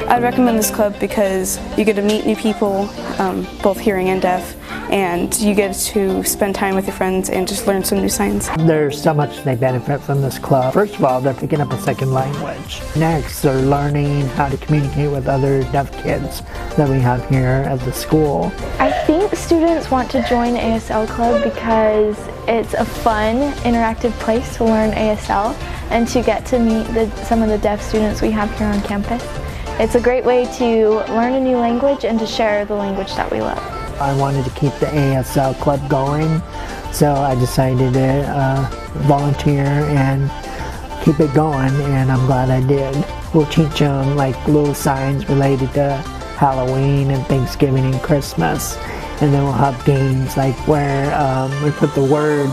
I'd recommend this club because you get to meet new people, both hearing and deaf, and you get to spend time with your friends and just learn some new signs. There's so much they benefit from this club. First of all, they're picking up a second language. Next, they're learning how to communicate with other deaf kids that we have here at the school. I think students want to join ASL Club because it's a fun, interactive place to learn ASL and to get to meet some of the deaf students we have here on campus. It's a great way to learn a new language and to share the language that we love. I wanted to keep the ASL Club going, so I decided to volunteer and keep it going, and I'm glad I did. We'll teach them like little signs related to Halloween and Thanksgiving and Christmas, and then we'll have games like where we put the words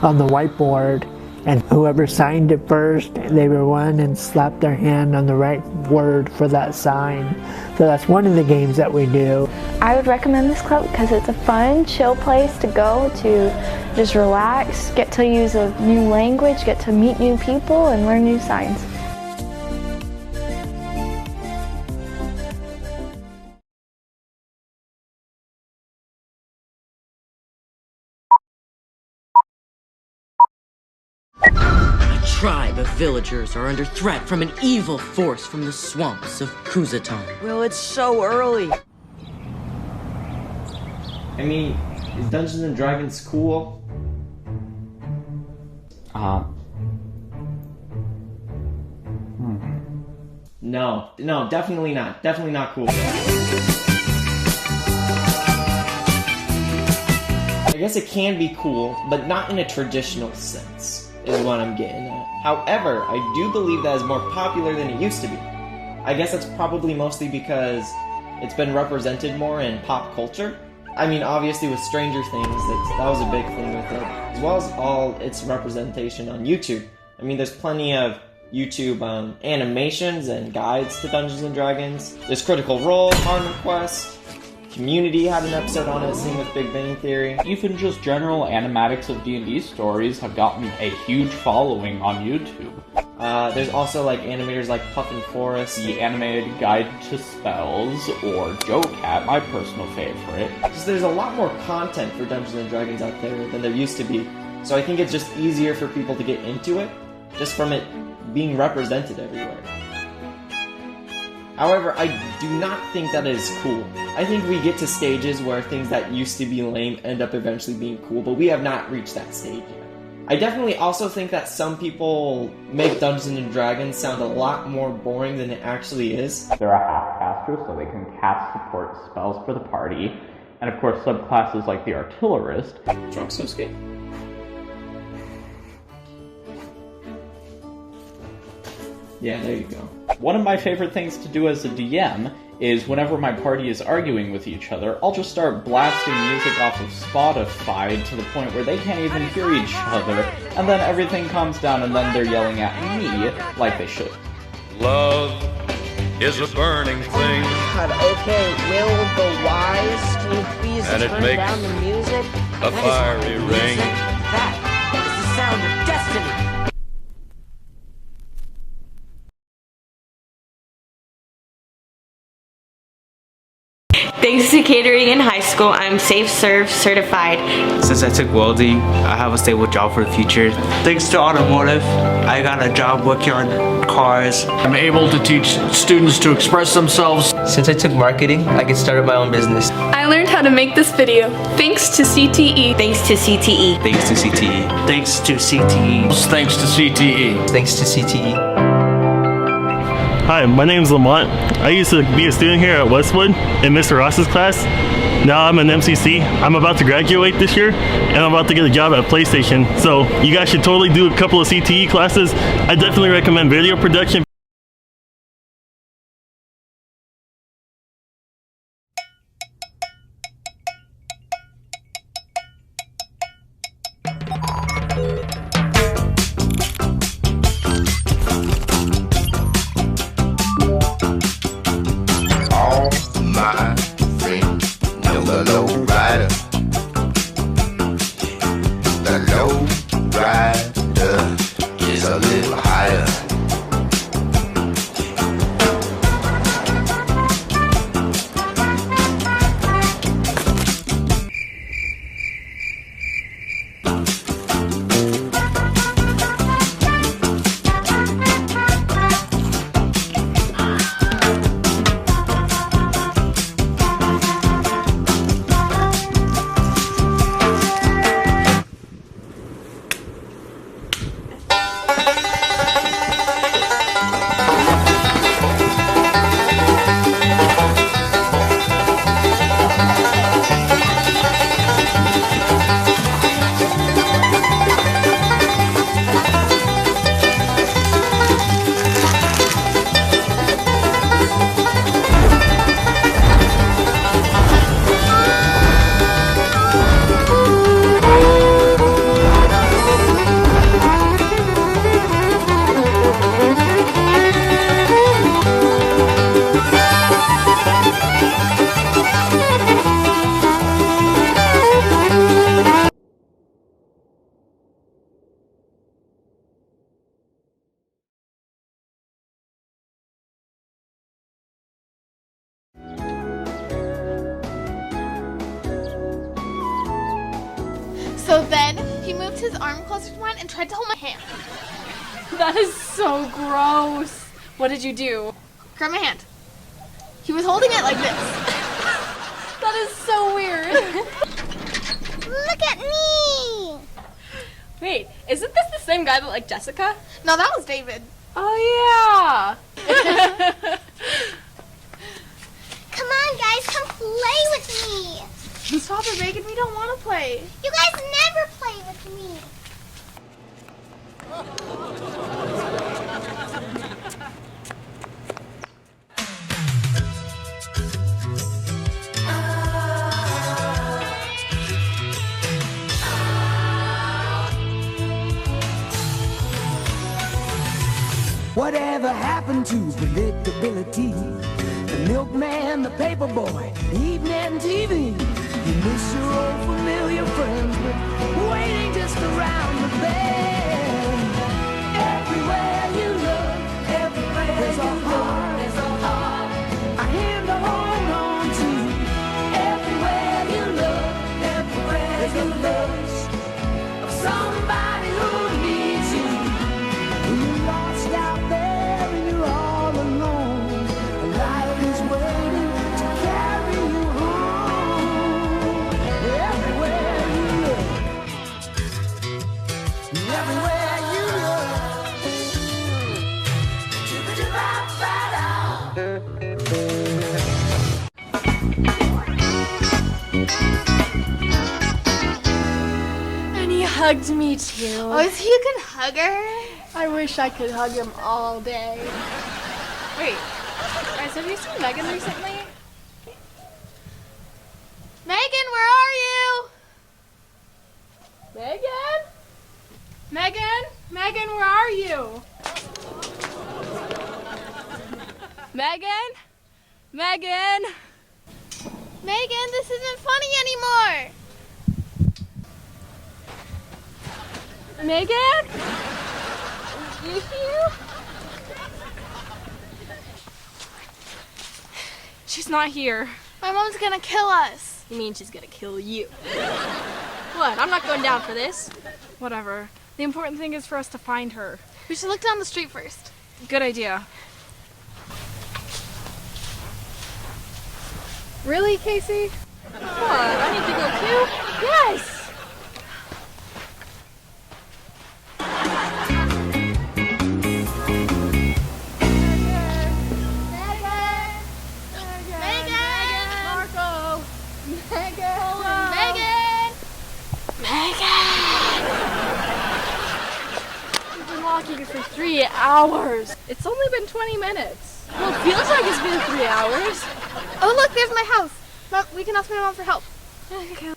on the whiteboard, and whoever signed it first, they would run and slap their hand on the right word for that sign. So that's one of the games that we do. I would recommend this club because it's a fun, chill place to go to just relax, get to use a new language, get to meet new people, and learn new signs. A tribe of villagers are under threat from an evil force from the swamps of Kuzatan. Well, it's so early. I mean, is Dungeons and Dragons cool? No, definitely not. Definitely not cool. I guess it can be cool, but not in a traditional sense, is what I'm getting at. However, I do believe that is more popular than it used to be. I guess that's probably mostly because it's been represented more in pop culture. I mean, obviously with Stranger Things, that was a big thing with it, as well as all its representation on YouTube. I mean, there's plenty of YouTube animations and guides to Dungeons & Dragons. There's Critical Role, Armor Quest, Community had an episode on it, same with Big Bang Theory. Even just general animatics of D&D stories have gotten a huge following on YouTube. There's also like animators like Puffin Forest. The animated Guide to Spells, or Joe Cat, my personal favorite. Just there's a lot more content for Dungeons & Dragons out there than there used to be. So I think it's just easier for people to get into it, just from it being represented everywhere. However, I do not think that is cool. I think we get to stages where things that used to be lame end up eventually being cool, but we have not reached that stage yet. I definitely also think that some people make Dungeons & Dragons sound a lot more boring than it actually is. They're a half-caster, so they can cast support spells for the party, and of course subclasses like the Artillerist. Drunk-so-skate. Yeah, there you go. One of my favorite things to do as a DM is whenever my party is arguing with each other, I'll just start blasting music off of Spotify to the point where they can't even hear each other, and then everything calms down and then they're yelling at me like they should. Love is a burning thing. God, okay, Will the Wise, can you please And it turn makes down the music? a fiery ring. That is the sound of destiny. Thanks to catering in high school, I'm Safe Serve certified. Since I took welding, I have a stable job for the future. Thanks to automotive, I got a job working on cars. I'm able to teach students to express themselves. Since I took marketing, I can start my own business. I learned how to make this video thanks to CTE. Thanks to CTE. Thanks to CTE. Thanks to CTE. Thanks to CTE. Thanks to CTE. Hi, my name is Lamont. I used to be a student here at Westwood in Mr. Ross's class. Now I'm an MCC. I'm about to graduate this year, and I'm about to get a job at PlayStation. So you guys should totally do a couple of CTE classes. I definitely recommend video production. So then he moved his arm closer to mine and tried to hold my hand. That is so gross. What did you do? Grab my hand. He was holding it like this. That is so weird. Look at me! Wait, isn't this the same guy that liked Jessica? No, that was David. Oh, yeah. Come on, guys, come play with me. Stop it, Megan. We don't want to play. You guys never play with me. Whatever happened to predictability? The milkman, the paperboy, evening TV. You miss your old familiar friends, but waiting just around the bend. Everywhere you look, everywhere there's a heart, a hand to hold on to. Everywhere you look, everywhere there's a love of somebody who needs you. When you're lost out there and you're all alone, life is waiting to carry you home. Everywhere you look, everywhere you And he hugged me too. Oh, is he a good hugger? I wish I could hug him all day. Wait, guys, have you seen Megan recently? Megan, where are you? Megan? Megan? Megan, where are you? Megan? Megan? Megan, this isn't funny anymore. Megan? You here? She's not here. My mom's gonna kill us. You mean she's gonna kill you? What? I'm not going down for this. Whatever. The important thing is for us to find her. We should look down the street first. Good idea. Really, Casey? What? I need to go too? Yes! For 3 hours. It's only been 20 minutes. Well, it feels like it's been 3 hours. Oh, look, there's my house. Mom, we can ask my mom for help. Okay.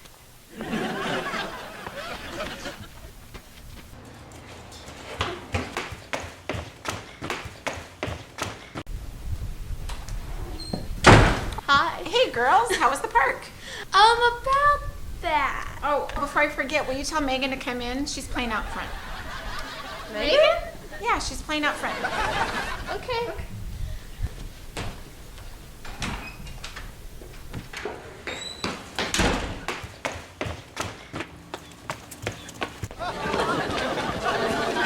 Hi. Hey, girls. How was the park? About that. Oh, before I forget, will you tell Megan to come in? She's playing out front. Megan? Yeah, she's playing out front. Okay.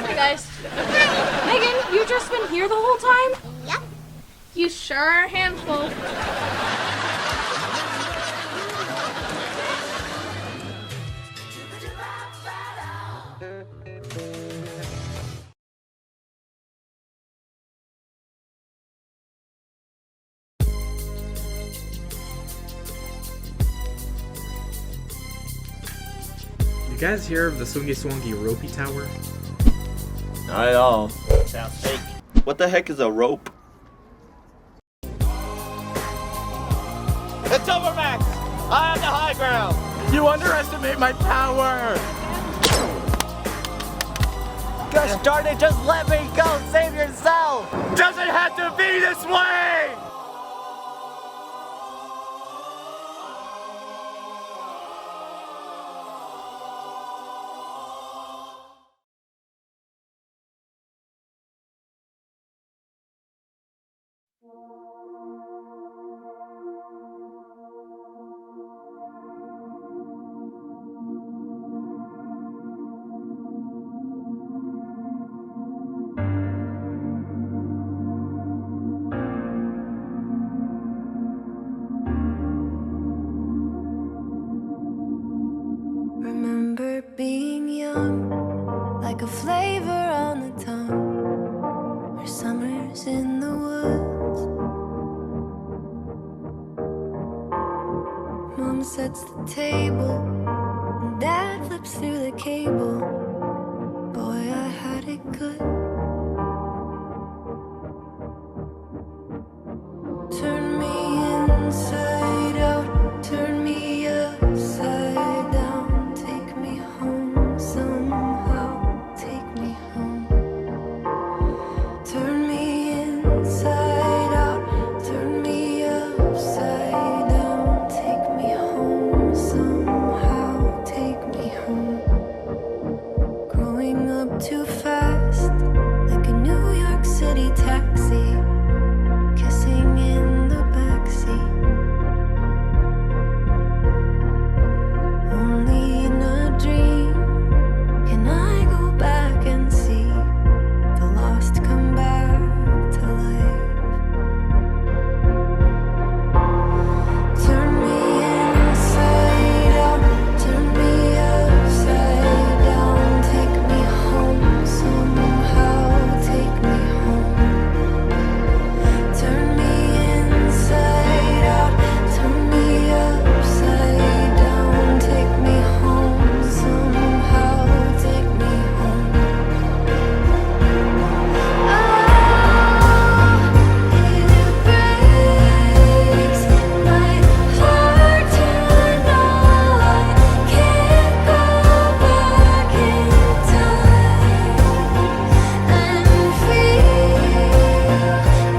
Hey, guys. Megan, you just been here the whole time? Yep. You sure are a handful. You guys hear of the Swingy Swongy Ropey Tower? Not at all. Sounds fake. What the heck is a rope? It's over, Max! I have the high ground! You underestimate my power! Gosh darn it, just let me go! Save yourself! Doesn't have to be this way! Mom sets the table, and Dad flips through the cable. Boy, I had it good. Turn me inside out, turn me upside down. Take me home somehow, take me home. Turn me inside out, turn me upside down. Take me home somehow, take me home. Growing up too fast, like a New York City taxi, kissing in the backseat. Only in a dream can I go back and see the lost come back to life. Turn me inside out, turn me upside down. Take me home somehow, take me home. Turn me inside out, turn me upside down. Take me home somehow, take me home. It breaks my heart to know I can't go back in time and feel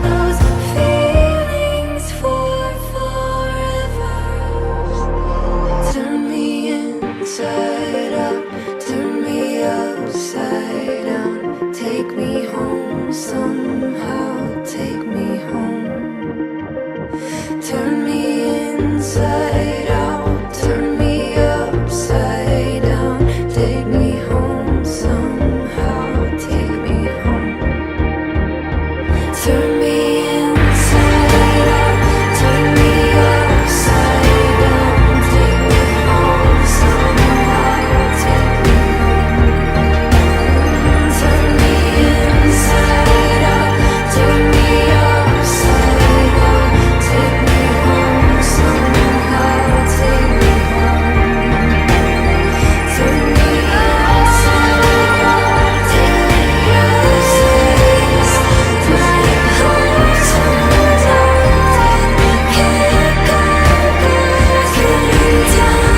those feelings for forever. Turn me inside out, turn me upside down. Take me home somehow, take me home. Turn me inside out, turn me upside down. Take me home somehow, take me home. Turn me inside out, turn me upside down. Take me home somehow, take me home. Turn me inside out, turn me upside down. Take me home somehow, take me home. Turn me inside out, take me upside down. My heart somehow can't go back in time.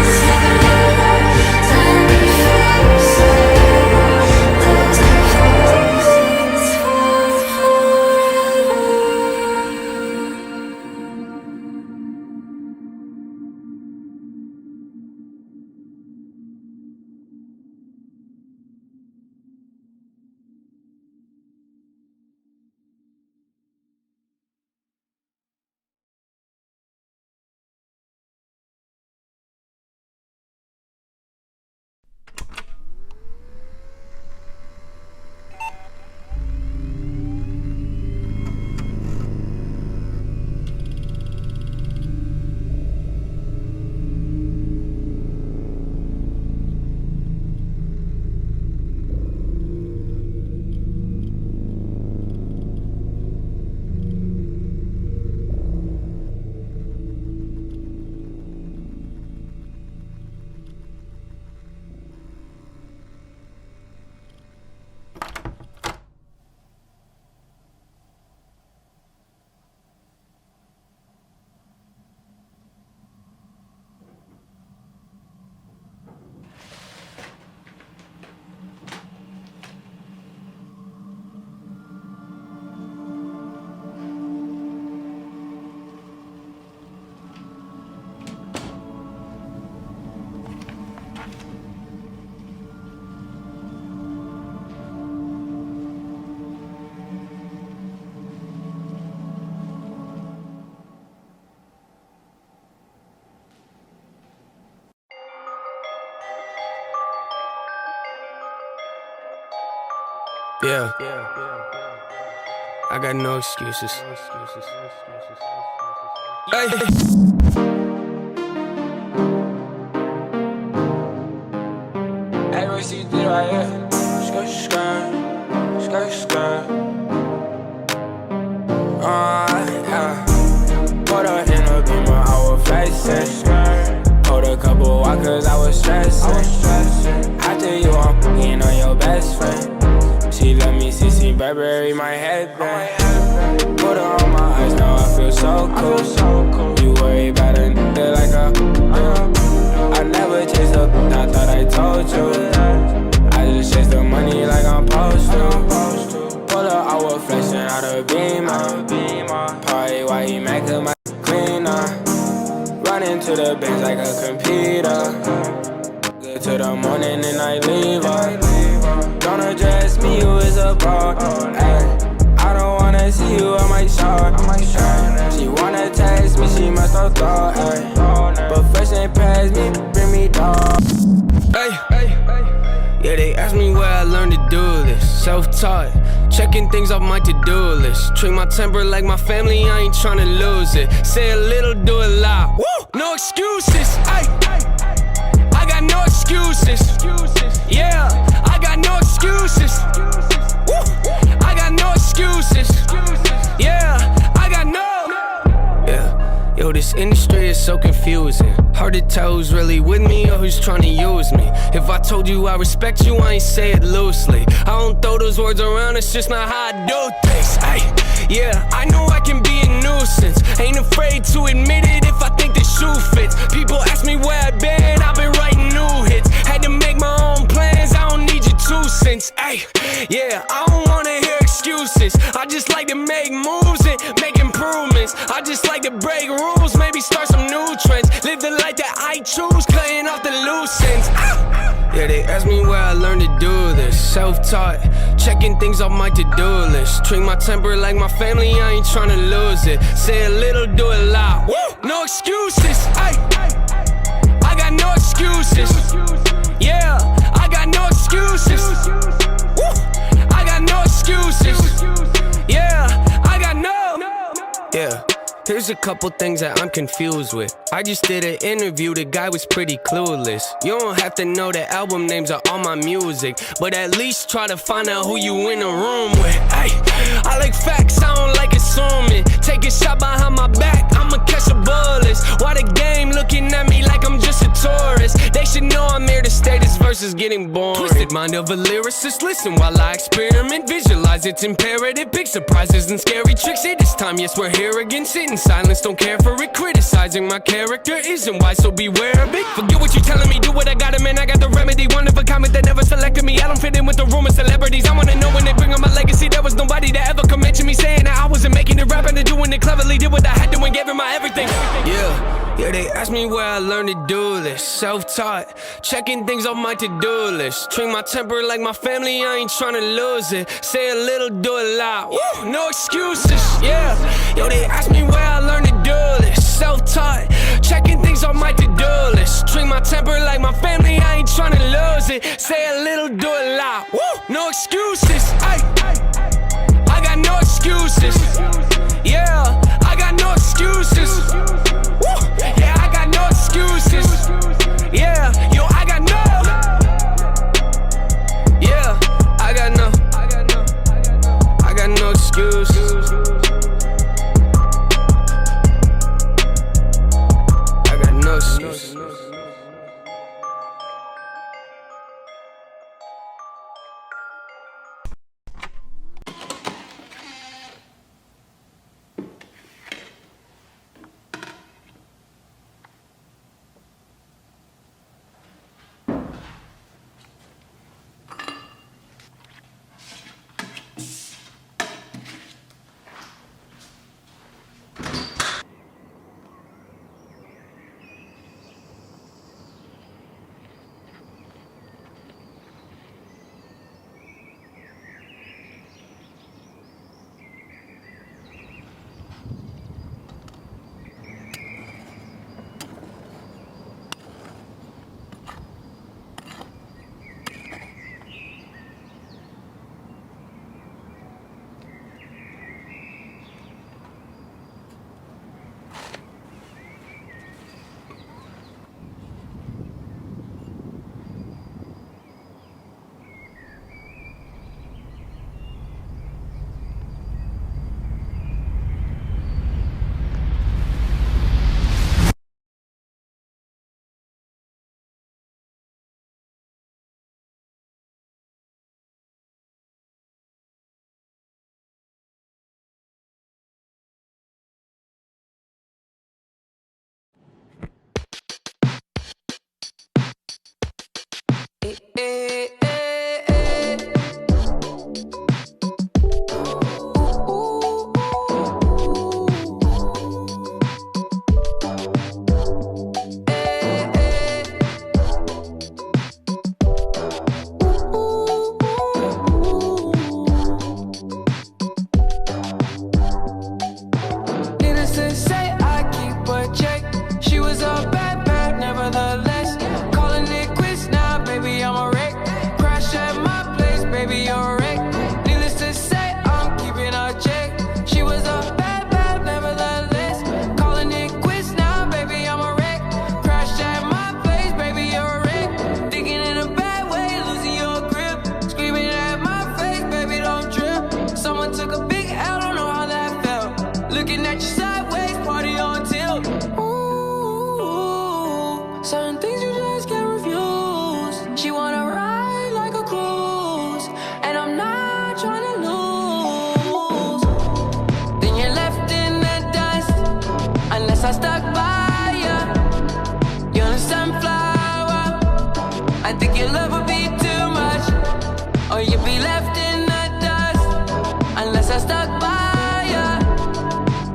Time flips around, those feelings for forever. Yeah, I got no excuses. Hey. Hey, what you did right here? Skirt, skirt, skirt, skirt. Yeah. Put her in a beamer, I was flexing. Why? Cause I was stressing. After you, I'm fucking on your best friend. She let me see Burberry, my headband. Put her on my eyes, now I feel so cool. You worry about a nigga like I never chased up, I thought I told you. I just chase the money like I'm supposed to. Pull her out with flexing out her beamer. Party while he make her my cleaner. Run into the bench like a computer. Good to the morning and I leave her. Don't address me, you is a bro. I don't wanna see you, I might shout. She wanna text me, she must have thought. But first ain't pass me, bring me dog. Yeah, they asked me where I learned to do this. Self-taught, checking things off my to-do list. Treat my temper like my family, I ain't tryna lose it. Say a little, do a lot. Woo! No excuses, I got no excuses. Yeah, I got no excuses. Woo! I got no excuses. Yeah, I got no. Yeah, yo, this industry is so confusing. Hard to tell who's really with me or who's trying to use me. If I told you I respect you, I ain't say it loosely. I don't throw those words around, it's just not how I do things. Ay, yeah, I know I can be a nuisance. Ain't afraid to admit it if I think the shoe fits. People ask me where I've been writing new hits. Had to make my own plans, I don't need your 2 cents. Ay, yeah, I don't wanna hear excuses. I just like to make moves and make improvements. I just like to break rules, maybe start some new trends. Live the life that I choose, cutting off the loose ends. Yeah, they asked me where I learned to do this. Self-taught, checking things off my to-do list. Treat my temper like my family, I ain't tryna lose it. Say a little, do a lot. Woo! No excuses, I got no excuses. Yeah, I got no excuses. Woo! I got no excuses. Yeah, I got no. Yeah. Here's a couple things that I'm confused with. I just did an interview, the guy was pretty clueless. You don't have to know the album names of all my music, but at least try to find out who you in the room with. Ay, I like facts, I don't like assuming. Take a shot behind my back, I'ma catch the bullets. Why the game looking at me like I'm just a tourist? They should know I'm here to stay, this verse is getting boring. Twisted mind of a lyricist, listen while I experiment. Visualize it's imperative, big surprises and scary tricks. Hey, this time, yes, we're here again, sitting silence, don't care for it. Criticizing my character isn't wise, so beware of it. Forget what you telling me, do what I gotta, man, I got the remedy. One of a comment that never selected me. I don't fit in with the room of celebrities. I wanna know when they bring on my legacy. There was nobody that ever could mention me saying that I wasn't making it, rapping and doing it cleverly. Did what I had to and gave it my everything. Yeah, they asked me where I learned to do this. Self-taught, checking things off my to-do list. Treat my temper like my family, I ain't tryna lose it. Say a little, do a lot. Woo! No excuses, yeah. Yo, they asked me where I learned to do this. Self-taught, checking things off my to-do list. Treat my temper like my family, I ain't tryna lose it. Say a little, do a lot. Woo! No excuses, I got no excuses. Yeah, I got no excuses. Woo! Yeah, I got no excuses. Yeah, yo, I got no. Yeah, I got no excuses. I got no excuses. Needless to say, I keep a check. She was a bad, bad, nevertheless. Calling it quits now, baby, I'm a wreck. Crash at my place, baby, you're a wreck. Needless to say, I'm keeping a check. She was a bad, bad, nevertheless. Calling it quits now, baby, I'm a wreck. Crash at my place, baby, you're a wreck. Thinking in a bad way, losing your grip. Screaming at my face, baby, don't trip. Someone took a big L, don't know how that felt. Looking at you sideways, party on tilt. Ooh, certain things you just can't refuse. She wanna ride like a cruise, and I'm not trying to lose. Then you're left in the dust, unless I stuck by you. You're a sunflower. I think your love would be too much, or you'd be left in the dust, unless I stuck by you.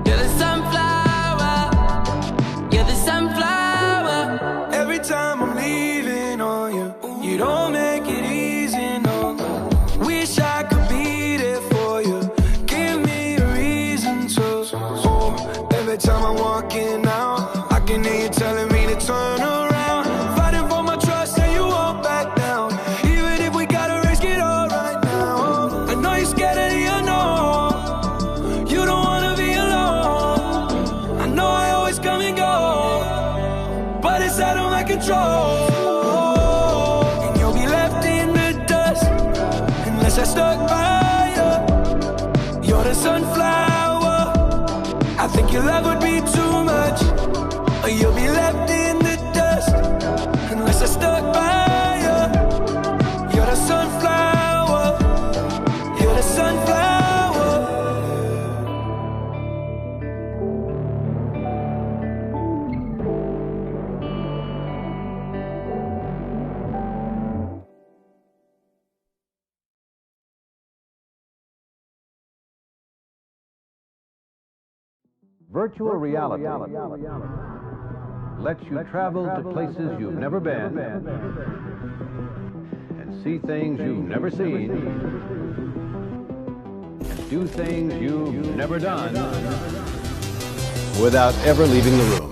You're the sunflower. You're the sunflower. Every time I'm leaving on you, you don't make it easy, no. Wish I could be there for you. Give me a reason to. Oh, every time I'm walking out, I can hear you telling me to turn around. Fighting for my trust and you won't back down. Even if we gotta risk it all right now. I know you're scared of the unknown. You don't wanna be alone. I know I always come and go, but it's out of my control. And you'll be left in the dust unless I stuck by you. You're the sunflower. I think your love would be too much, or you'll be left in the dust unless I stuck by you. You're the sunflower. You're the sunflower. Virtual reality lets you travel to places you've never been and see things you've never seen and do things you've never done without ever leaving the room.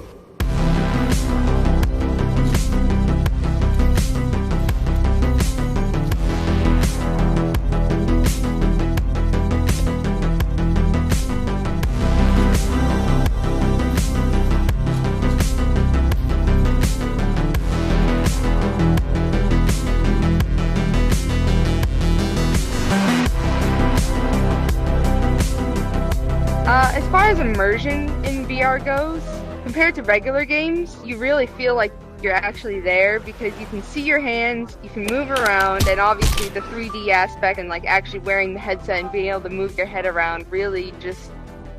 As far as immersion in VR goes, compared to regular games, you really feel like you're actually there because you can see your hands, you can move around, and obviously the 3D aspect and like actually wearing the headset and being able to move your head around really just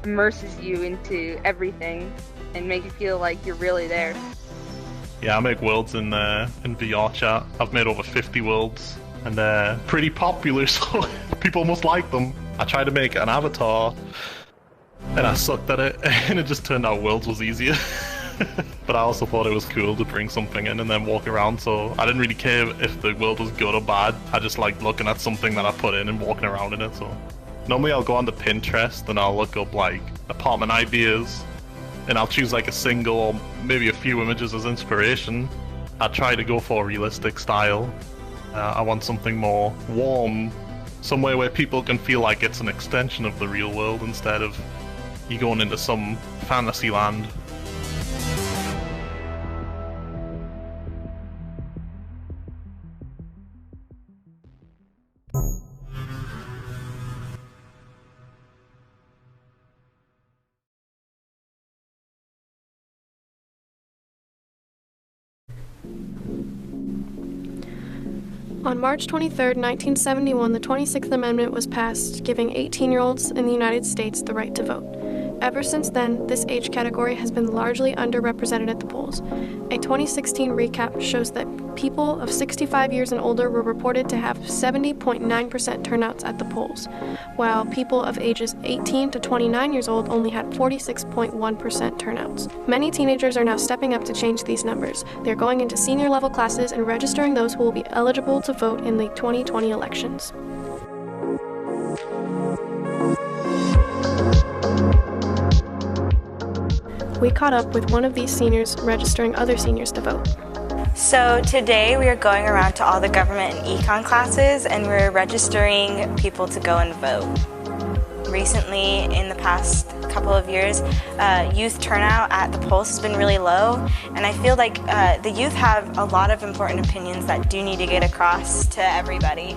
immerses you into everything and makes you feel like you're really there. Yeah, I make worlds in VR chat. I've made over 50 worlds, and they're pretty popular, so people must like them. I tried to make an avatar, and I sucked at it, and it just turned out worlds was easier. But I also thought it was cool to bring something in and then walk around, so I didn't really care if the world was good or bad. I just liked looking at something that I put in and walking around in it. So normally I'll go on to Pinterest and I'll look up like apartment ideas, and I'll choose like a single or maybe a few images as inspiration. I try to go for a realistic style. I want something more warm, somewhere where people can feel like it's an extension of the real world instead of you going into some fantasy land. On March 23, 1971, the 26th Amendment was passed, giving 18-year-olds in the United States the right to vote. Ever since then, this age category has been largely underrepresented at the polls. A 2016 recap shows that people of 65 years and older were reported to have 70.9% turnouts at the polls, while people of ages 18 to 29 years old only had 46.1% turnouts. Many teenagers are now stepping up to change these numbers. They're going into senior level classes and registering those who will be eligible to vote in the 2020 elections. We caught up with one of these seniors registering other seniors to vote. So today we are going around to all the government and econ classes and we're registering people to go and vote. Recently, in the past couple of years, youth turnout at the polls has been really low, and I feel like the youth have a lot of important opinions that do need to get across to everybody.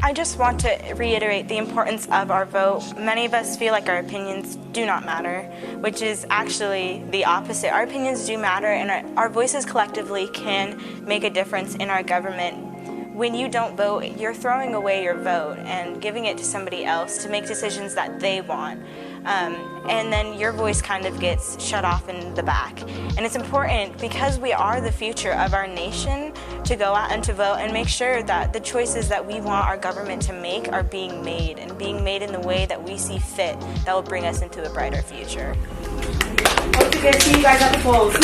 I just want to reiterate the importance of our vote. Many of us feel like our opinions do not matter, which is actually the opposite. Our opinions do matter, and our voices collectively can make a difference in our government. When you don't vote, you're throwing away your vote and giving it to somebody else to make decisions that they want. And then your voice kind of gets shut off in the back. And it's important, because we are the future of our nation, to go out and to vote and make sure that the choices that we want our government to make are being made, and being made in the way that we see fit that will bring us into a brighter future. Hope to see you guys at the polls.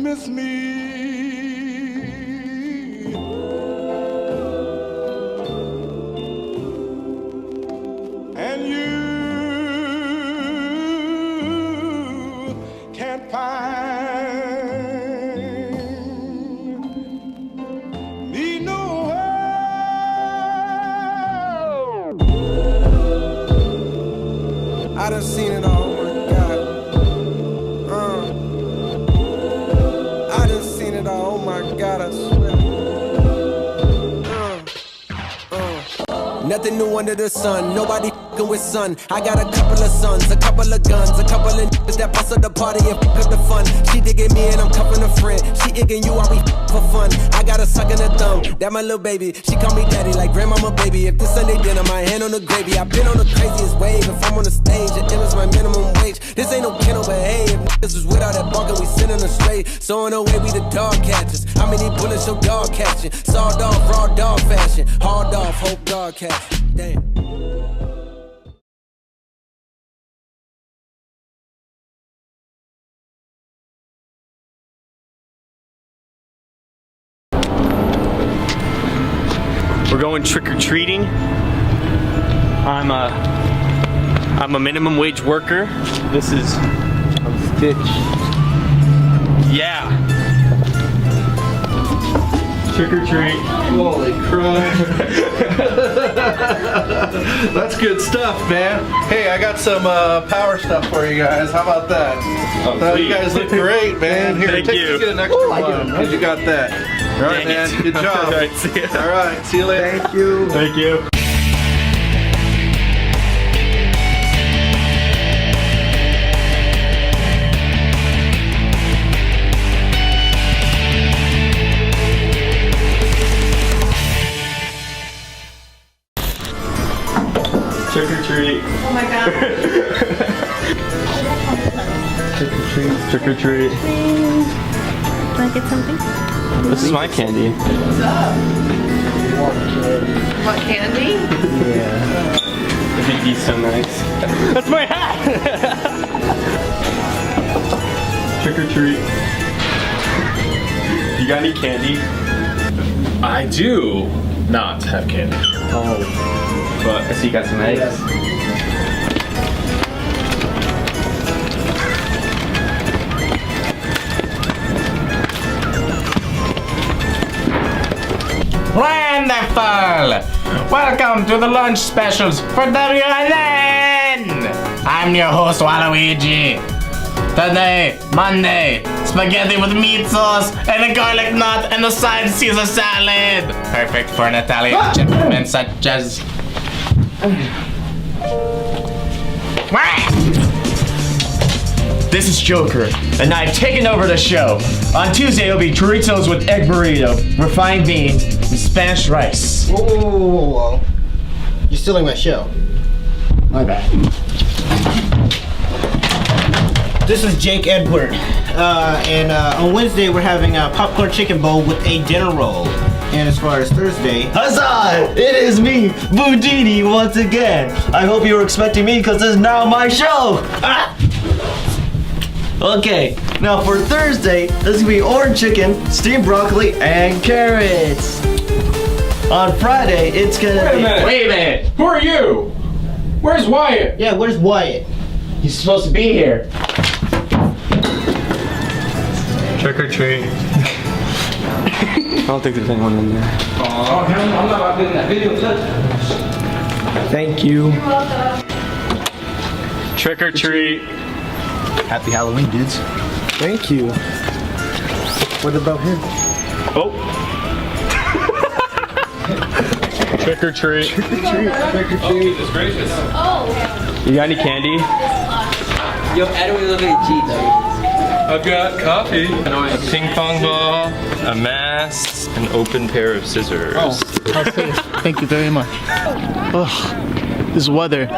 Miss me, and you can't find me nowhere. I done seen it all. Oh my God, I swear. Nothing new under the sun, nobody f***ing with sun. I got a couple of sons, a couple of guns, a couple of niggas that bust up the party and f*** up the fun. She digging me and I'm cuffing a friend. She igging you, I be for fun. I got a suck in the thumb, that my little baby. She call me daddy like grandmama baby. If this Sunday dinner, my hand on the gravy. I've been on the craziest wave. If I'm on the stage, it is my minimum wage. This ain't no kennel, but hey, if niggas was without that barking, we sending them straight. So in a way, we the dog catchers. How many bullets your dog catching? Sawed off, raw dog fashion. Hard off, hope dog catch. Damn. We're going trick-or-treating. I'm a minimum wage worker. This is Stitch. Yeah. Trick-or-treat. Holy crap. That's good stuff, man. Hey, I got some power stuff for you guys. How about that? You guys look great, man. Here, Thank you. Get an extra one, because you got that. All right, man. Good job. All right, see ya. All right, see you later. Thank you. Thank you. Trick or treat. Oh my God. Trick or treat. Trick or treat. Can I get something? This is my candy. What's up? Want candy? Yeah. I think he's so nice. That's my hat! Trick or treat. You got any candy? I do not have candy. Oh. But I see you got some eggs. Yes. Wonderful! Welcome to the lunch specials for WNN! I'm your host, Waluigi. Today, Monday, spaghetti with meat sauce and a garlic knot and a side Caesar salad. Perfect for an Italian gentleman such as... This is Joker, and I've taken over the show. On Tuesday, it'll be churritos with egg burrito, refined beans, and Spanish rice. Whoa. You're stealing my show. My bad. This is Jake Edward, and on Wednesday we're having a popcorn chicken bowl with a dinner roll. And as far as Thursday... Huzzah! It is me, Boudini, once again. I hope you were expecting me because this is now my show. Ah! Okay, now for Thursday, this is gonna be orange chicken, steamed broccoli, and carrots. On Friday, it's gonna be... Wait a minute! Who are you? Where's Wyatt? Yeah, where's Wyatt? He's supposed to be here. Trick or treat. I don't think there's anyone in there. Oh, I'm not in that video. Thank you. Trick or treat. Happy Halloween, dudes. Thank you. What about him? Oh. Trick or treat. Trick or treat. Trick or treat. Goodness gracious. Oh. You got any candy? Yo, Edwin, look at G, I've got coffee, a ping pong ball, a mask, an open pair of scissors. Oh, okay. Thank you very much. Ugh, this weather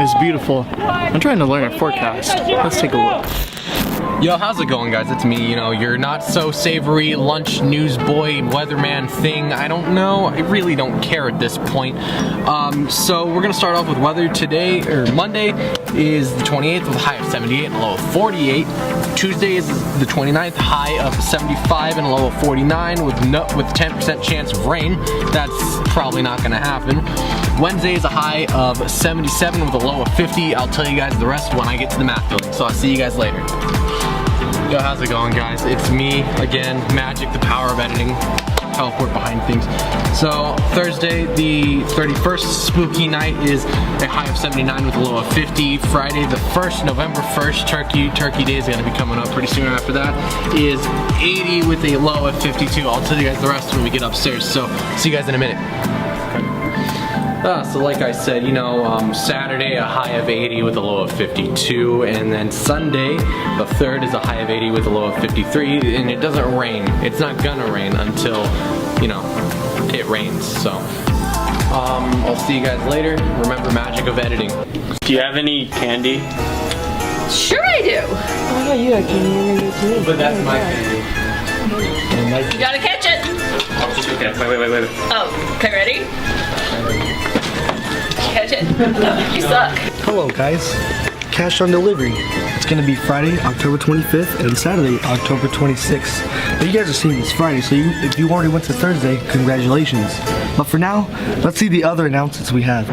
is beautiful. I'm trying to learn a forecast. Let's take a look. Yo, how's it going, guys? It's me, your not so savory lunch newsboy weatherman thing. I don't know. I really don't care at this point. So we're gonna start off with weather today, or Monday is the 28th with a high of 78 and a low of 48. Tuesday is the 29th, high of 75 and a low of 49 with 10% chance of rain. That's probably not gonna happen. Wednesday is a high of 77 with a low of 50. I'll tell you guys the rest when I get to the math building, so I'll see you guys later. Yo, how's it going, guys? It's me again, Magic, the power of editing, teleport behind things. So Thursday, the 31st, spooky night, is a high of 79 with a low of 50. Friday, the 1st, November 1st, Turkey Day is gonna be coming up pretty soon after that, is 80 with a low of 52. I'll tell you guys the rest when we get upstairs, so see you guys in a minute. So like I said, Saturday a high of 80 with a low of 52, and then Sunday, the 3rd, is a high of 80 with a low of 53, and it doesn't rain. It's not gonna rain until, it rains, so. I'll see you guys later. Remember, magic of editing. Do you have any candy? Sure I do. Oh yeah, you got candy too. But that's my candy. You gotta catch it. Okay, wait. Oh, okay, ready? Catch it. You suck. Hello, guys. Cash on delivery. It's gonna be Friday, October 25th, and Saturday, October 26th. But you guys are seeing this Friday, so if you already went to Thursday, congratulations. But for now, let's see the other announcements we have.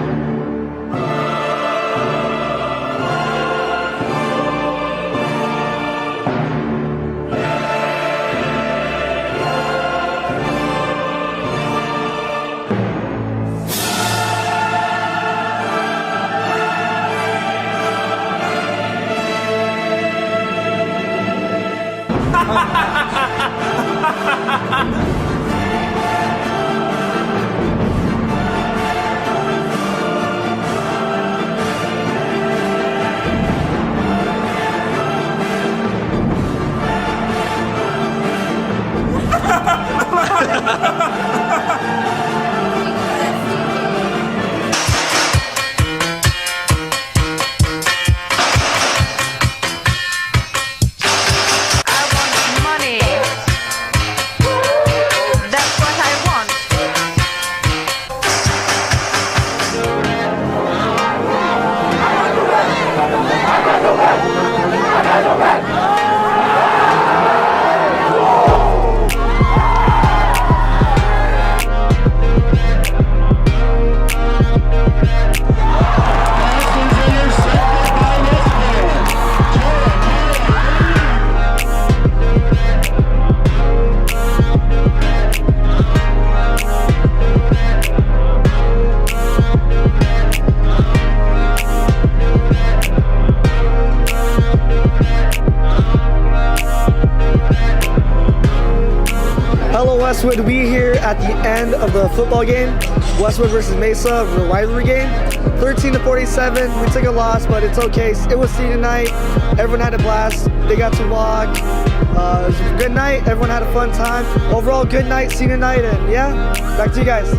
Westwood, we here at the end of the football game. Westwood versus Mesa, the rivalry game. 13-47. We took a loss, but it's okay. It was senior night. Everyone had a blast. They got to walk. It was a good night. Everyone had a fun time. Overall, good night, senior night, and yeah, back to you guys.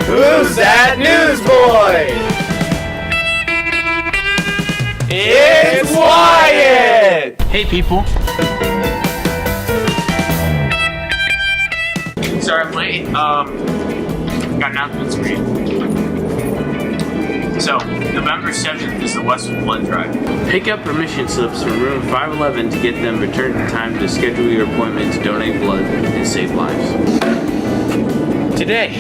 Who's that newsboy? It's Wyatt! Hey people. Sorry I'm late. Got announcements for you. So, November 7th is the Westwood Blood Drive. Pick up permission slips from room 511 to get them returned in time to schedule your appointment to donate blood and save lives. Today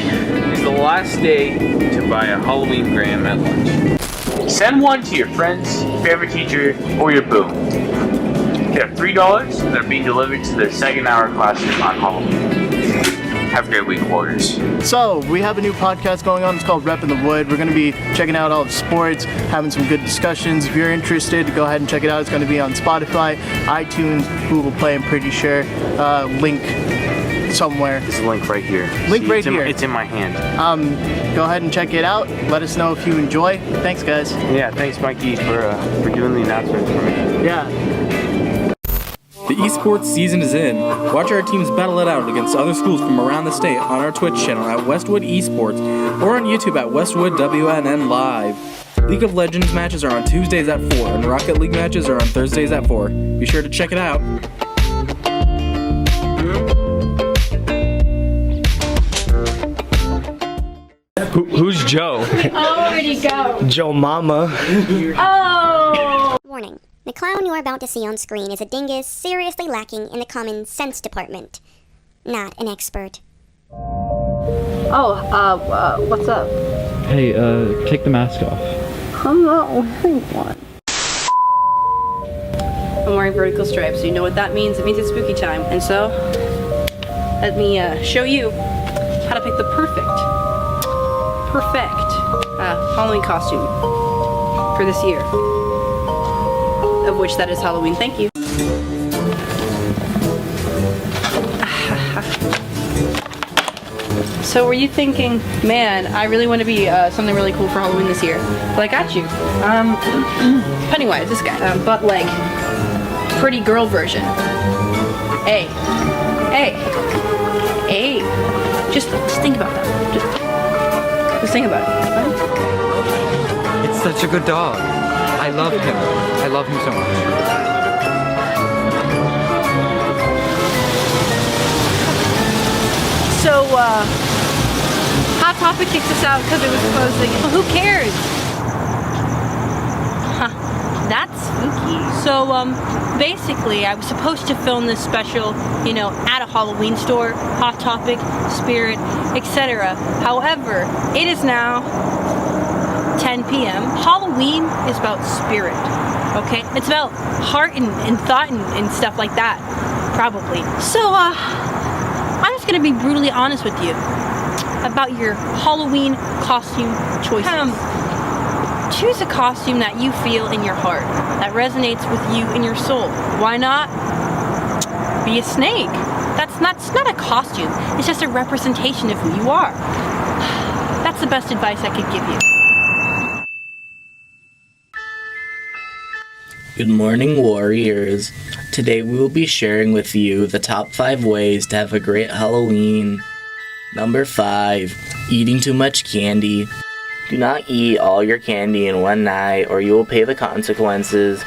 is the last day to buy a Halloween gram at lunch. Send one to your friends, favorite teacher, or your boo. They have $3 and they're being delivered to their second hour classes on Halloween. Have a great week, Warriors. So, we have a new podcast going on. It's called Rep in the Wood. We're going to be checking out all the sports, having some good discussions. If you're interested, go ahead and check it out. It's going to be on Spotify, iTunes, Google Play, I'm pretty sure. Link somewhere. There's a link right here. Here. It's in my hand. Go ahead and check it out. Let us know if you enjoy. Thanks, guys. Yeah, thanks, Mikey, for giving the announcement for me. Yeah. The esports season is in. Watch our teams battle it out against other schools from around the state on our Twitch channel at Westwood Esports or on YouTube at Westwood WNN Live. League of Legends matches are on Tuesdays at 4 and Rocket League matches are on Thursdays at 4. Be sure to check it out. Who's Joe? Already go. Joe Mama. Oh! Warning. The clown you are about to see on screen is a dingus seriously lacking in the common sense department. Not an expert. Oh, what's up? Hey, take the mask off. I'm not wearing one. I'm wearing vertical stripes, so you know what that means? It means it's spooky time. And so, let me show you how to pick the perfect Halloween costume for this year. Of which that is Halloween. Thank you. So were you thinking, man, I really want to be something really cool for Halloween this year? Well, I got you. Pennywise, this guy. But like, pretty girl version. Hey. Just think about that. Just think about it. It's such a good dog. I love him. I love him so much. So, Hot Topic kicked us out because it was closing. Well, who cares? Huh. That's spooky. So, basically, I was supposed to film this special, at a Halloween store, Hot Topic, Spirit, etc. However, it is now 10 p.m. Halloween is about spirit, okay? It's about heart and thought and stuff like that, probably. So, I'm just gonna be brutally honest with you about your Halloween costume choices. Choose a costume that you feel in your heart, that resonates with you in your soul. Why not be a snake? That's not a costume, it's just a representation of who you are. That's the best advice I could give you. Good morning, Warriors. Today we will be sharing with you the top 5 ways to have a great Halloween. Number 5, eating too much candy. Do not eat all your candy in one night or you will pay the consequences.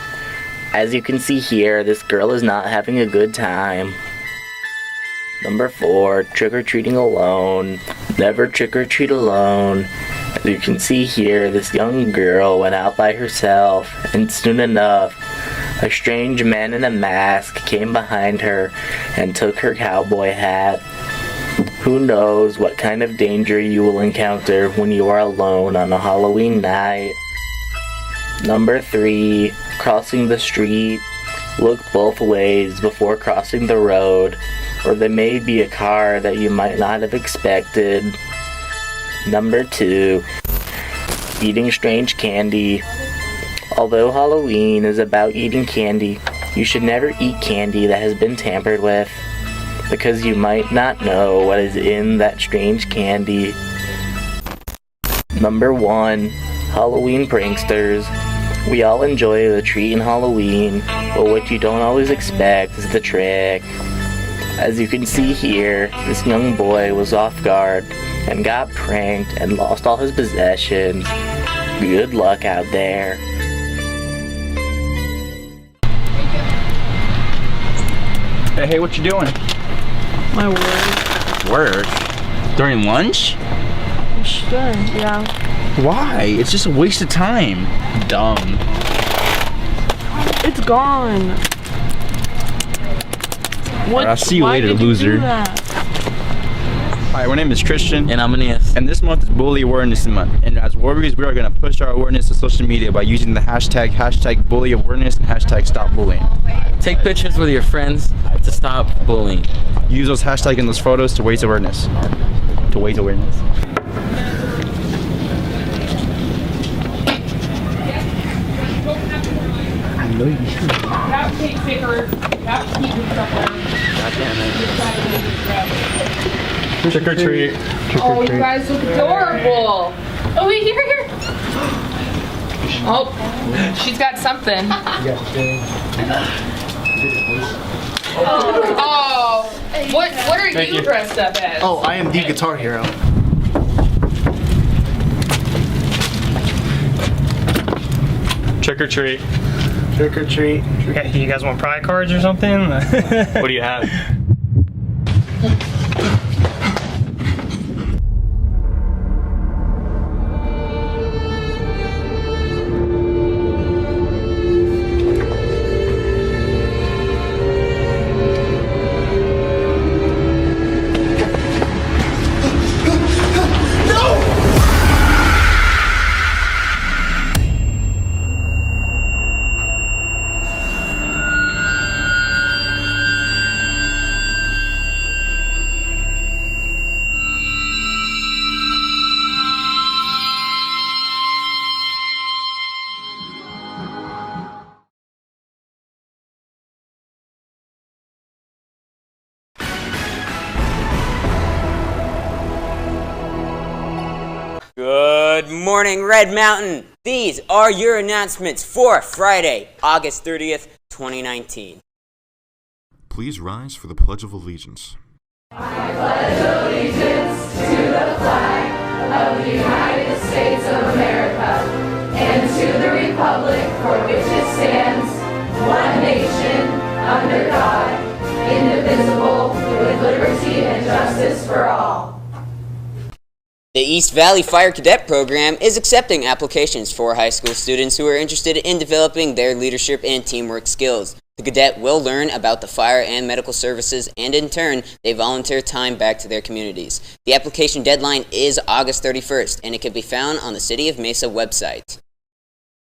As you can see here, this girl is not having a good time. Number 4, trick-or-treating alone. Never trick-or-treat alone. As you can see here, this young girl went out by herself, and soon enough, a strange man in a mask came behind her and took her cowboy hat. Who knows what kind of danger you will encounter when you are alone on a Halloween night. Number 3, crossing the street. Look both ways before crossing the road, or there may be a car that you might not have expected. Number 2, eating strange candy. Although Halloween is about eating candy, you should never eat candy that has been tampered with, because you might not know what is in that strange candy. Number 1, Halloween pranksters. We all enjoy the treat in Halloween, but what you don't always expect is the trick. As you can see here, this young boy was off guard and got pranked and lost all his possessions. Good luck out there. Hey, what you doing? My work. Work? During lunch? Sure, yeah. Why? It's just a waste of time. Dumb. It's gone. What? I'll see you why later, did you loser. do that? Hi, my name is Christian. And I'm Aeneas. And this month is Bully Awareness Month. And as Warriors, we are going to push our awareness to social media by using the hashtag Bully Awareness and hashtag Stop Bullying. Take pictures with your friends to stop bullying. Use those hashtags in those photos to raise awareness. I know you should. That cake sticker. That keep it somewhere. God damn it. Trick or treat. Oh, you guys look adorable. Oh, wait, here. Oh, she's got something. Oh, what are you dressed up as? Oh, I am the Guitar Hero. Trick or treat. Trick or treat. You guys want pry cards or something? What do you have? Good morning, Red Mountain. These are your announcements for Friday, August 30th, 2019. Please rise for the Pledge of Allegiance. I pledge allegiance to the flag of the United States of America and to the republic for which it stands, one nation, under God, indivisible, with liberty and justice for all. The East Valley Fire Cadet Program is accepting applications for high school students who are interested in developing their leadership and teamwork skills. The cadet will learn about the fire and medical services, and in turn, they volunteer time back to their communities. The application deadline is August 31st, and it can be found on the City of Mesa website.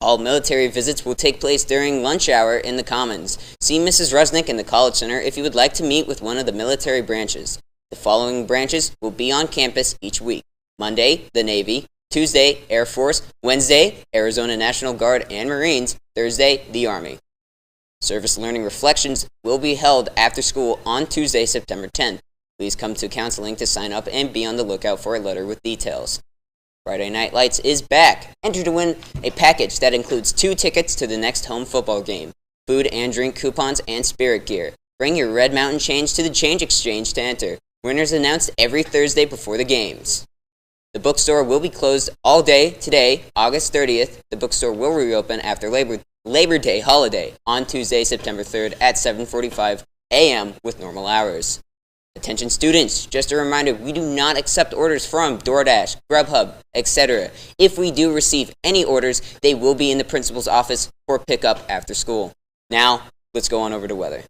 All military visits will take place during lunch hour in the Commons. See Mrs. Rusnick in the College Center if you would like to meet with one of the military branches. The following branches will be on campus each week. Monday, the Navy. Tuesday, Air Force. Wednesday, Arizona National Guard and Marines. Thursday, the Army. Service Learning Reflections will be held after school on Tuesday, September 10th. Please come to counseling to sign up and be on the lookout for a letter with details. Friday Night Lights is back. Enter to win a package that includes 2 tickets to the next home football game, food and drink coupons, and spirit gear. Bring your Red Mountain change to the Change Exchange to enter. Winners announced every Thursday before the games. The bookstore will be closed all day today, August 30th. The bookstore will reopen after Labor Day holiday on Tuesday, September 3rd at 7:45 a.m. with normal hours. Attention students, just a reminder, we do not accept orders from DoorDash, Grubhub, etc. If we do receive any orders, they will be in the principal's office for pickup after school. Now, let's go on over to weather.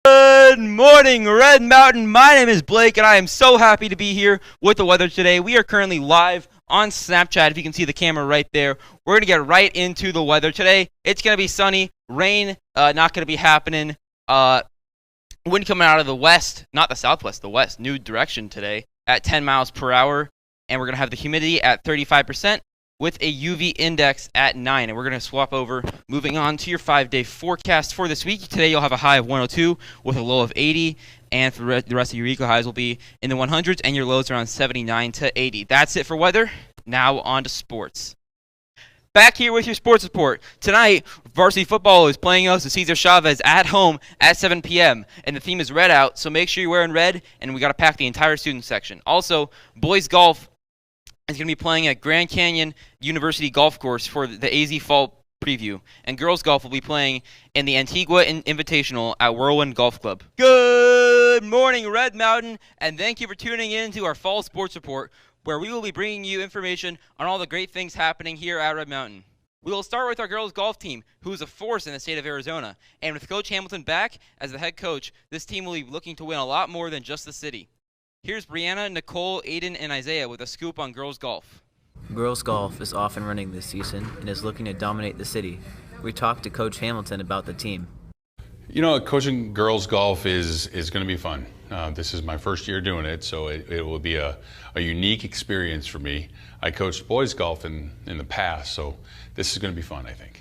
Good morning, Red Mountain. My name is Blake, and I am so happy to be here with the weather today. We are currently live on Snapchat. If you can see the camera right there, we're going to get right into the weather today. It's going to be sunny, rain not going to be happening. Wind coming out of the west, not the southwest, the west, new direction today at 10 miles per hour. and we're going to have the humidity at 35% with a UV index at 9. And we're going to swap over, moving on to your 5-day forecast for this week. Today you'll have a high of 102 with a low of 80, and for the rest of your week, your highs will be in the 100s and your lows around 79 to 80. That's it for weather. Now on to sports. Back here with your sports report. Tonight, varsity football is playing host to Cesar Chavez at home at 7 p.m. And the theme is red out, so make sure you're wearing red, and we got to pack the entire student section. Also, boys golf is going to be playing at Grand Canyon University Golf Course for the AZ Fall preview. And girls golf will be playing in the Antigua Invitational at Whirlwind Golf Club. Good morning, Red Mountain, and thank you for tuning in to our fall sports report, where we will be bringing you information on all the great things happening here at Red Mountain. We will start with our girls golf team, who is a force in the state of Arizona. And with Coach Hamilton back as the head coach, this team will be looking to win a lot more than just the city. Here's Brianna, Nicole, Aiden, and Isaiah with a scoop on girls golf. Girls golf is off and running this season and is looking to dominate the city. We talked to Coach Hamilton about the team. You know, coaching girls golf is going to be fun. This is my first year doing it, so it will be a unique experience for me. I coached boys golf in the past, so this is going to be fun, I think.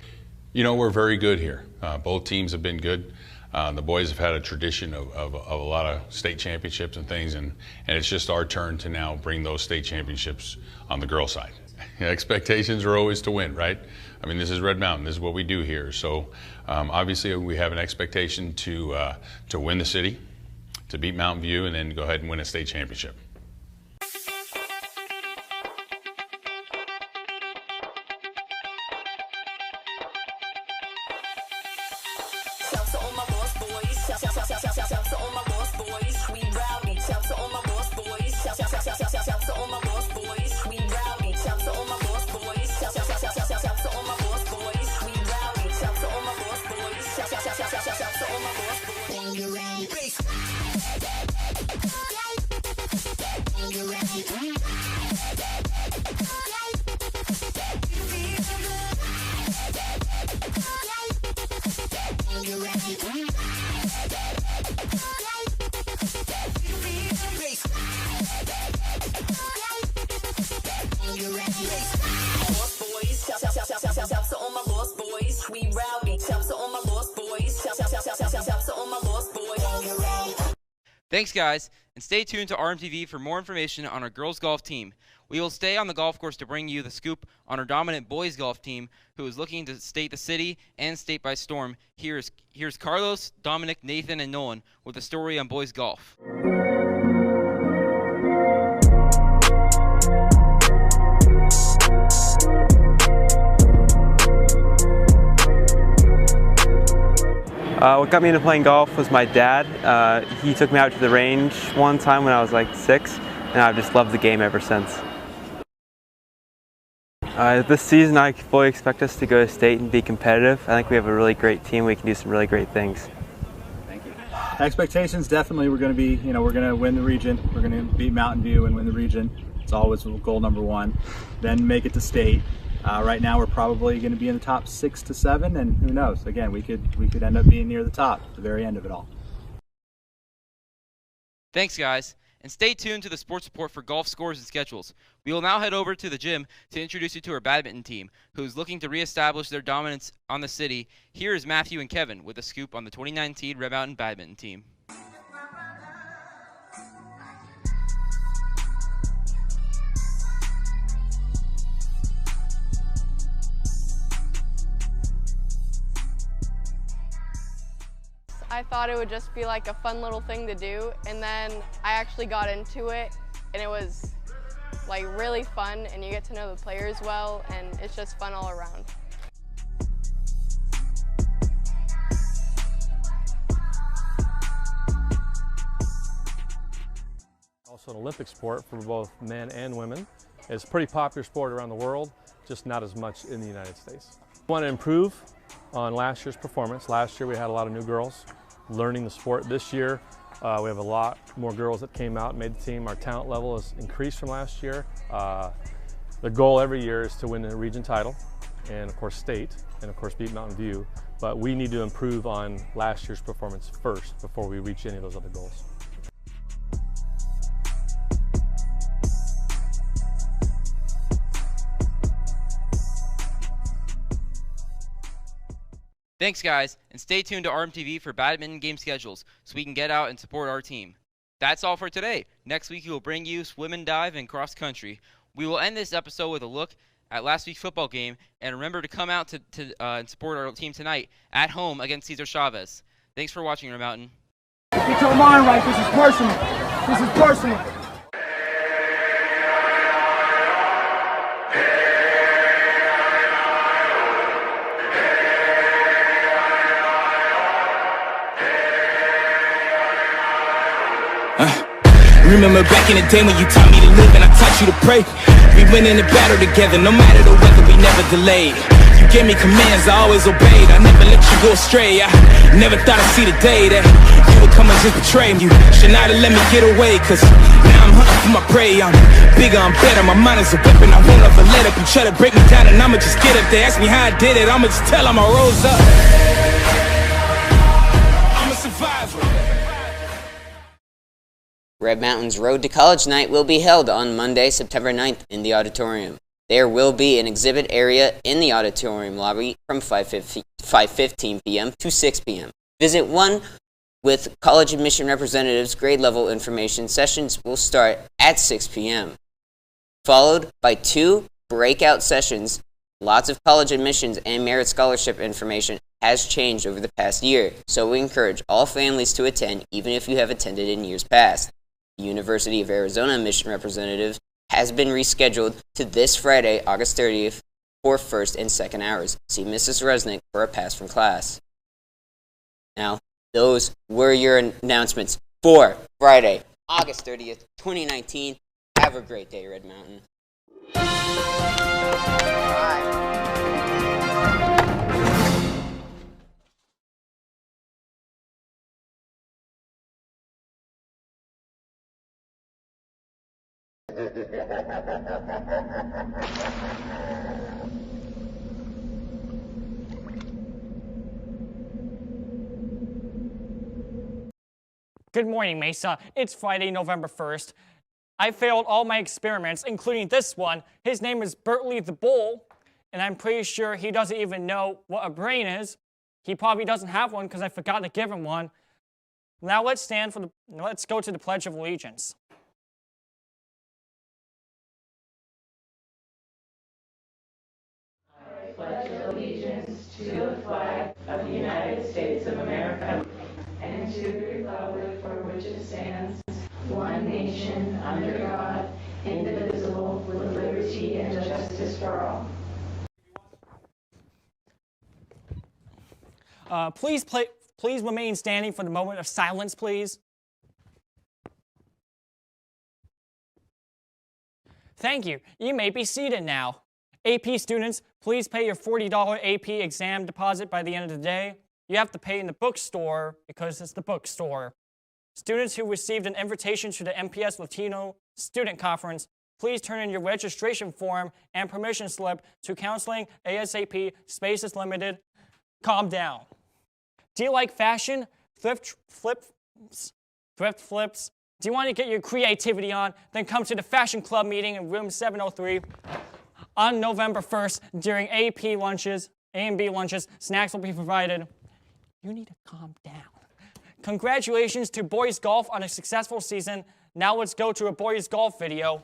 You know, we're very good here. Both teams have been good. The boys have had a tradition of a lot of state championships and things, and it's just our turn to now bring those state championships on the girls' side. Expectations are always to win, right? I mean, this is Red Mountain. This is what we do here. So obviously we have an expectation to win the city, to beat Mountain View, and then go ahead and win a state championship. Thanks, guys, and stay tuned to RMTV for more information on our girls golf team. We will stay on the golf course to bring you the scoop on our dominant boys golf team, who is looking to state the city and state by storm. Here's Carlos, Dominic, Nathan, and Nolan with a story on boys golf. What got me into playing golf was my dad. He took me out to the range one time when I was like 6, and I've just loved the game ever since. This season I fully expect us to go to state and be competitive. I think we have a really great team. We can do some really great things. Thank you. Expectations, definitely we're going to be, we're going to win the region. We're going to beat Mountain View and win the region. It's always goal number 1. Then make it to state. Right now we're probably going to be in the top 6 to 7, and who knows? Again, we could end up being near the top at the very end of it all. Thanks, guys, and stay tuned to the sports report for golf scores and schedules. We will now head over to the gym to introduce you to our badminton team, who's looking to reestablish their dominance on the city. Here is Matthew and Kevin with a scoop on the 29-seed Red Mountain badminton team. I thought it would just be like a fun little thing to do, and then I actually got into it, and it was like really fun, and you get to know the players well, and it's just fun all around. Also an Olympic sport for both men and women. It's a pretty popular sport around the world, just not as much in the United States. We want to improve on last year's performance. Last year we had a lot of new girls learning the sport. This year we have a lot more girls that came out and made the team. Our talent level has increased from last year. The goal every year is to win the region title and of course state and of course beat Mountain View, but we need to improve on last year's performance first before we reach any of those other goals. Thanks, guys, and stay tuned to RMTV for badminton game schedules so we can get out and support our team. That's all for today. Next week, we will bring you swim and dive and cross country. We will end this episode with a look at last week's football game, and remember to come out and support our team tonight at home against Cesar Chavez. Thanks for watching, Red Mountain. Get your mind right. This is personal. This is personal. Remember back in the day when you taught me to live and I taught you to pray. We went in the battle together, no matter the weather, we never delayed. You gave me commands, I always obeyed. I never let you go astray. I never thought I'd see the day that you would come and just betray me. You should not have let me get away, cause now I'm hunting for my prey. I'm bigger, I'm better, my mind is a weapon. I won't ever let up. You try to break me down and I'ma just get up there. Ask me how I did it, I'ma just tell them I rose up. I'm a survivor. Red Mountain's Road to College Night will be held on Monday, September 9th in the auditorium. There will be an exhibit area in the auditorium lobby from 5:15 p.m. to 6 p.m. Visit one with college admission representatives. Grade level information sessions will start at 6 p.m., followed by 2 breakout sessions. Lots of college admissions and merit scholarship information has changed over the past year, so we encourage all families to attend, even if you have attended in years past. The University of Arizona admission representative has been rescheduled to this Friday, August 30th, for first and second hours. See Mrs. Resnick for a pass from class. Now, those were your announcements for Friday, August 30th, 2019. Have a great day, Red Mountain. Good morning, Mesa. It's Friday, November 1st. I failed all my experiments, including this one. His name is Bertley the Bull, and I'm pretty sure he doesn't even know what a brain is. He probably doesn't have one because I forgot to give him one. Now let's go to the Pledge of Allegiance. I pledge allegiance to the flag of the United States of America and to the republic for which it stands, one nation, under God, indivisible, with liberty and justice for all. Please remain standing for the moment of silence, please. Thank you. You may be seated now. AP students, please pay your $40 AP exam deposit by the end of the day. You have to pay in the bookstore because it's the bookstore. Students who received an invitation to the MPS Latino Student Conference, please turn in your registration form and permission slip to counseling ASAP. Space is limited. Calm down. Do you like fashion? Thrift flips? Do you want to get your creativity on? Then come to the Fashion Club meeting in room 703 on November 1st during AP lunches, A and B lunches. Snacks will be provided. You need to calm down. Congratulations to boys golf on a successful season. Now let's go to a boys golf video.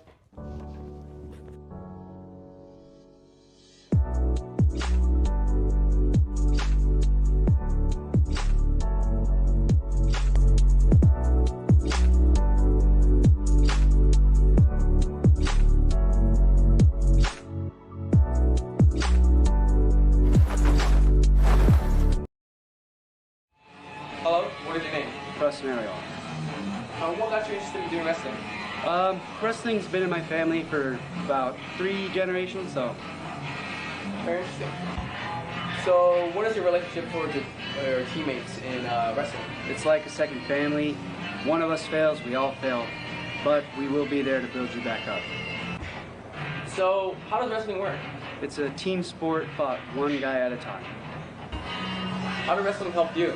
Hello, what is your name? Preston Ariel. What got you interested in doing wrestling? Wrestling's been in my family for about 3 generations, so. Very interesting. So, what is your relationship towards your teammates in wrestling? It's like a second family. One of us fails, we all fail. But we will be there to build you back up. So, how does wrestling work? It's a team sport fought one guy at a time. How did wrestling help you?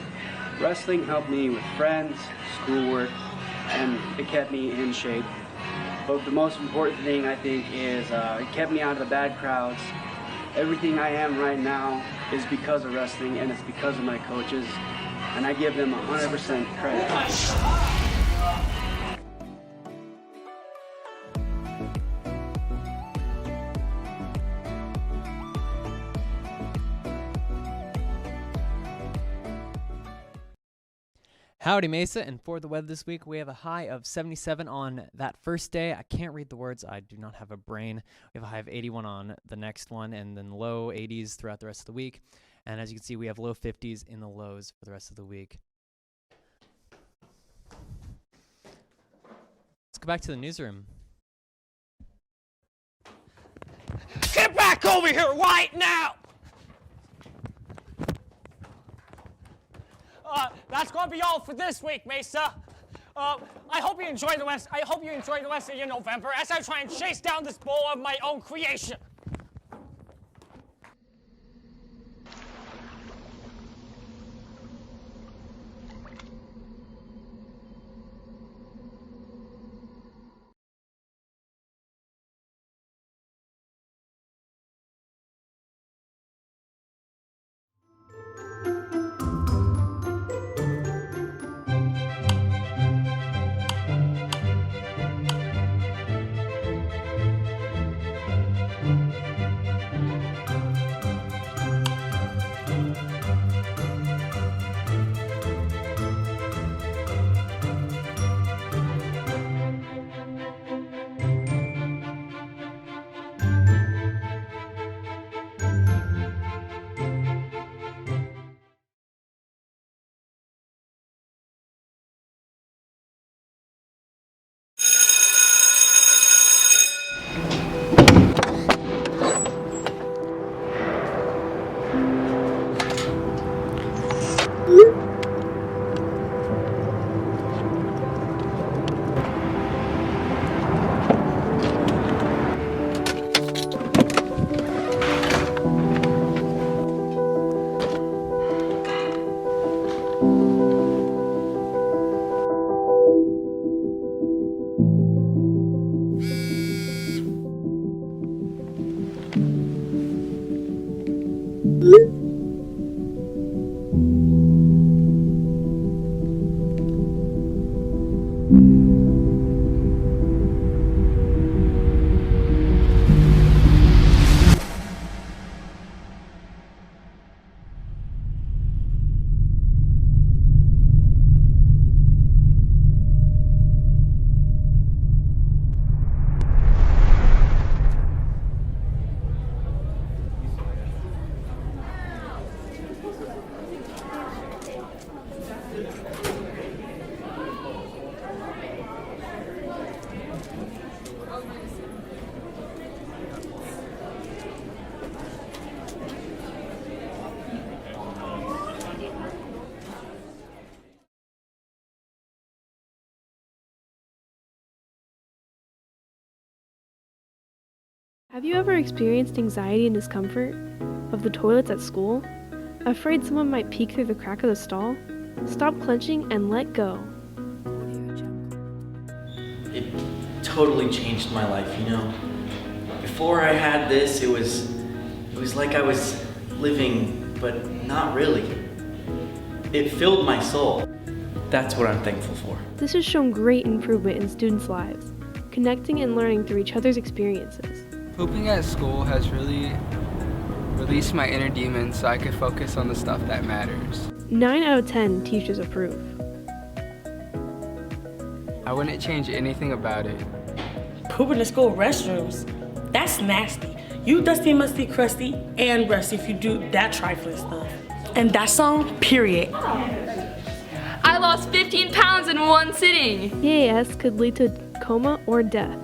Wrestling helped me with friends, schoolwork, and it kept me in shape. But the most important thing, I think, is it kept me out of the bad crowds. Everything I am right now is because of wrestling, and it's because of my coaches, and I give them 100% credit. Howdy Mesa, and for the weather this week, we have a high of 77 on that first day. I can't read the words, I do not have a brain. We have a high of 81 on the next one, and then low 80s throughout the rest of the week. And as you can see, we have low 50s in the lows for the rest of the week. Let's go back to the newsroom. Get back over here right now! That's gonna be all for this week, Mesa. I hope you enjoy the rest. I hope you enjoy the rest of your November as I try and chase down this bowl of my own creation. Have you ever experienced anxiety and discomfort of the toilets at school? Afraid someone might peek through the crack of the stall? Stop clenching and let go. It totally changed my life, you know. Before I had this, it was like I was living, but not really. It filled my soul. That's what I'm thankful for. This has shown great improvement in students' lives, connecting and learning through each other's experiences. Pooping at school has really released my inner demons so I could focus on the stuff that matters. 9 out of 10 teachers approve. I wouldn't change anything about it. Pooping in school restrooms, that's nasty. You dusty, musty, crusty, and rusty if you do that trifling stuff. And that's on, period. I lost 15 pounds in one sitting. EAS could lead to coma or death.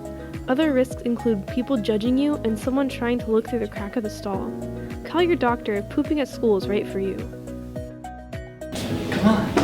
Other risks include people judging you and someone trying to look through the crack of the stall. Call your doctor if pooping at school is right for you. Come on.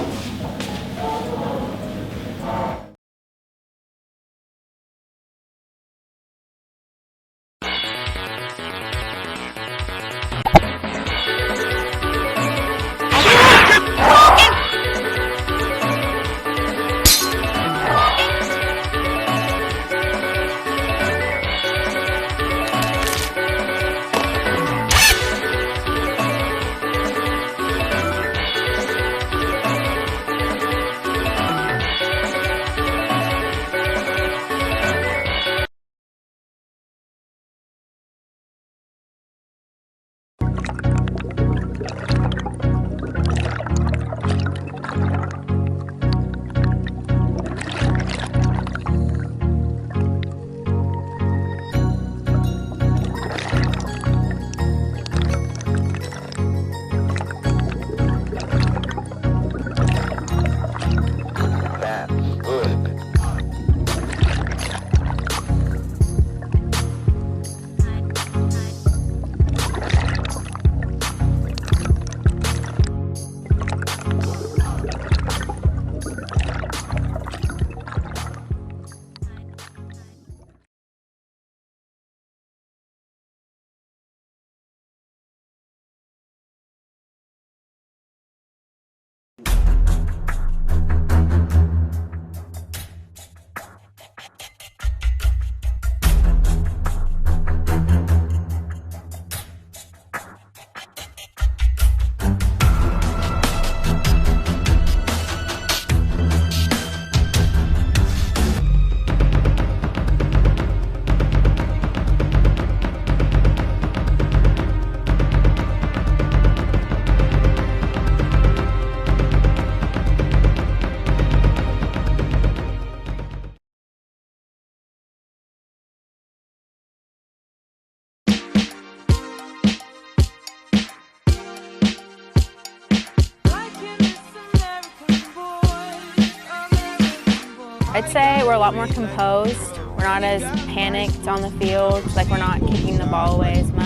I'd say we're a lot more composed. We're not as panicked on the field, like we're not kicking the ball away as much.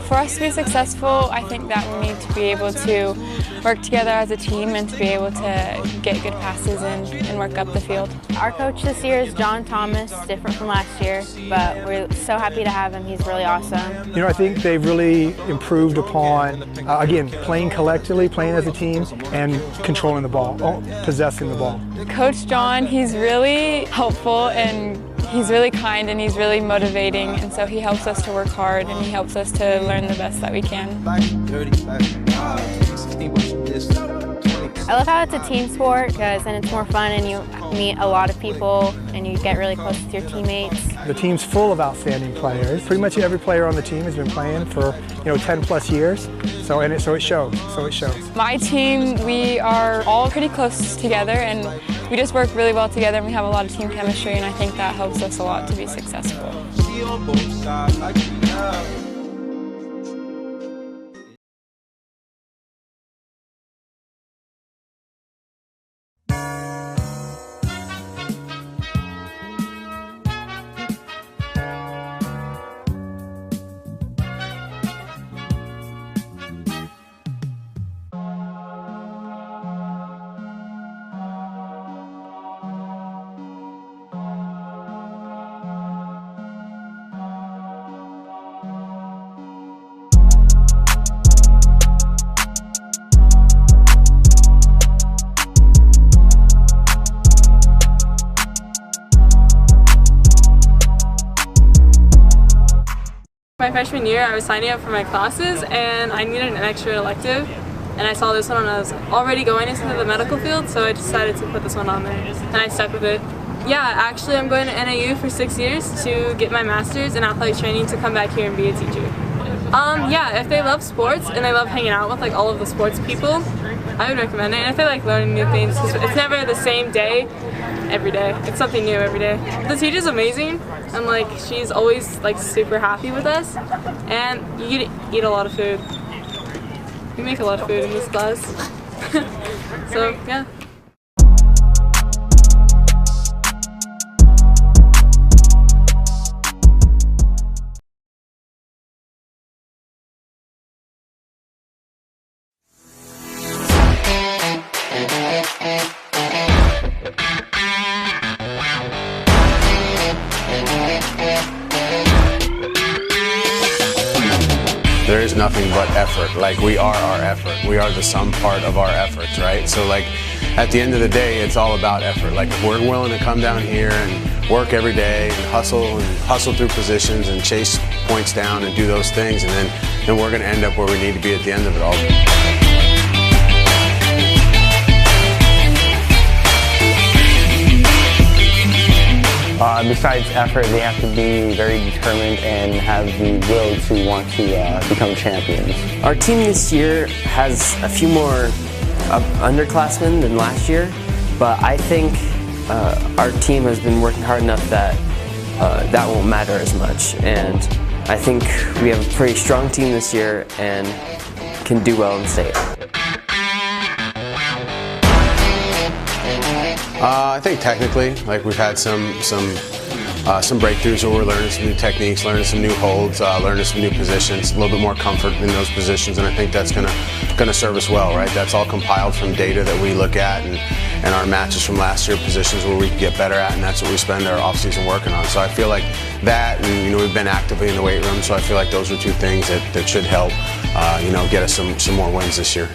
For us to be successful, I think that we need to be able to work together as a team and to be able to get good passes and work up the field. Our coach this year is John Thomas, different from last year, but we're so happy to have him. He's really awesome. You know, I think they've really improved upon, again, playing collectively, playing as a team, and controlling the ball, possessing the ball. Coach John, he's really helpful and he's really kind and he's really motivating, and so he helps us to work hard and he helps us to learn the best that we can. I love how it's a team sport because then it's more fun and you meet a lot of people and you get really close with your teammates. The team's full of outstanding players. Pretty much every player on the team has been playing for 10 plus years, so it shows. My team, we are all pretty close together and we just work really well together and we have a lot of team chemistry, and I think that helps us a lot to be successful. My freshman year, I was signing up for my classes and I needed an extra elective, and I saw this one and I was already going into the medical field, so I decided to put this one on there and I stuck with it. Yeah, actually I'm going to NAU for 6 years to get my master's in athletic training to come back here and be a teacher. Yeah, if they love sports and they love hanging out with like all of the sports people, I would recommend it. And if they like learning new things, because it's never the same day every day. It's something new every day. The teacher's amazing, and like she's always like super happy with us, and you get to eat a lot of food. We make a lot of food in this class. So yeah. There is nothing but effort. Like, we are our effort. We are the sum part of our efforts, right? So like, at the end of the day, it's all about effort. Like, if we're willing to come down here and work every day and hustle through positions and chase points down and do those things, and then we're gonna end up where we need to be at the end of it all. Besides effort, they have to be very determined and have the will to want to become champions. Our team this year has a few more underclassmen than last year, but I think our team has been working hard enough that that won't matter as much. And I think we have a pretty strong team this year and can do well in state. I think technically, like, we've had some breakthroughs where we're learning some new techniques, learning some new holds, learning some new positions, a little bit more comfort in those positions, and I think that's gonna serve us well, right? That's all compiled from data that we look at and our matches from last year, positions where we can get better at, and that's what we spend our off season working on. So I feel like that, and we've been actively in the weight room, so I feel like those are two things that should help, get us some more wins this year.